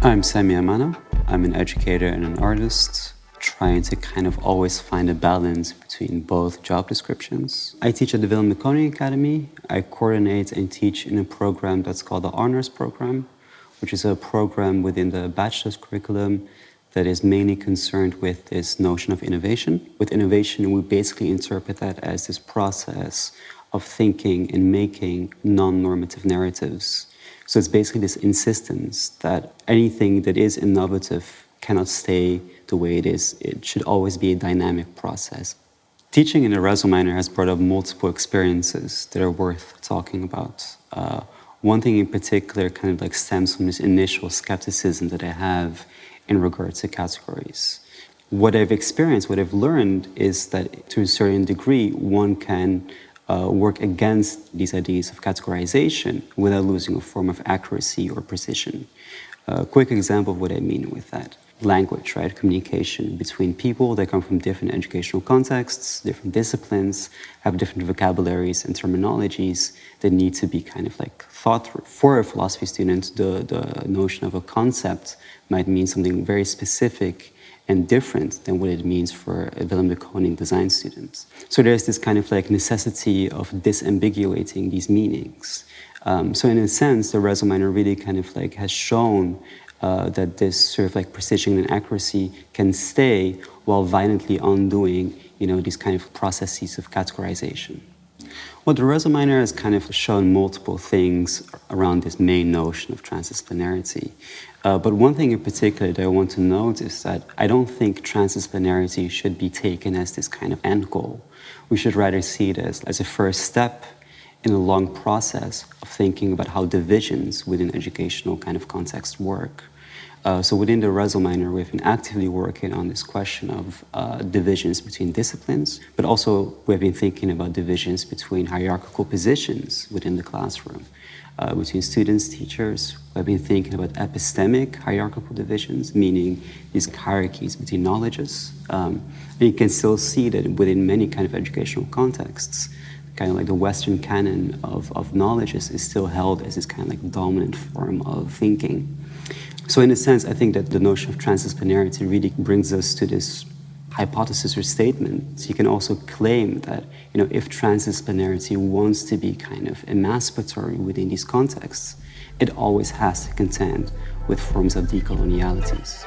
I'm Sami Hammana. I'm an educator and an artist, trying to kind of always find a balance between both job descriptions. I teach at the Willem de Koning Academy. I coordinate and teach in a program that's called the Honors Program, which is a program within the bachelor's curriculum that is mainly concerned with this notion of innovation. With innovation, we basically interpret that as this process of thinking and making non-normative narratives. So it's basically this insistence that anything that is innovative cannot stay the way it is. It should always be a dynamic process. Teaching in the RASL Minor has brought up multiple experiences that are worth talking about. One thing in particular kind of like stems from this initial skepticism that I have in regards to categories. What I've experienced, what I've learned is that to a certain degree, one can work against these ideas of categorization without losing a form of accuracy or precision. A quick example of what I mean with that. Language, right? Communication between people that come from different educational contexts, different disciplines, have different vocabularies and terminologies that need to be kind of like thought through. For a philosophy student, the notion of a concept might mean something very specific and different than what it means for a Willem de Koning design student. So there's this kind of like necessity of disambiguating these meanings. So in a sense, the RASL Minor really kind of like has shown that this sort of like precision and accuracy can stay while violently undoing, these kind of processes of categorization. Well, the RASL Minor has kind of shown multiple things around this main notion of transdisciplinarity. But one thing in particular that I want to note is that I don't think transdisciplinarity should be taken as this kind of end goal. We should rather see it as a first step in a long process of thinking about how divisions within educational kind of contexts work. So within the RASL Minor, we've been actively working on this question of divisions between disciplines, but also we've been thinking about divisions between hierarchical positions within the classroom, between students, teachers. We've been thinking about epistemic hierarchical divisions, meaning these hierarchies between knowledges. And you can still see that within many kind of educational contexts, kind of like the Western canon of knowledge is still held as this kind of like dominant form of thinking. So in a sense, I think that the notion of transdisciplinarity really brings us to this hypothesis or statement. So you can also claim that, if transdisciplinarity wants to be kind of emancipatory within these contexts, it always has to contend with forms of decolonialities.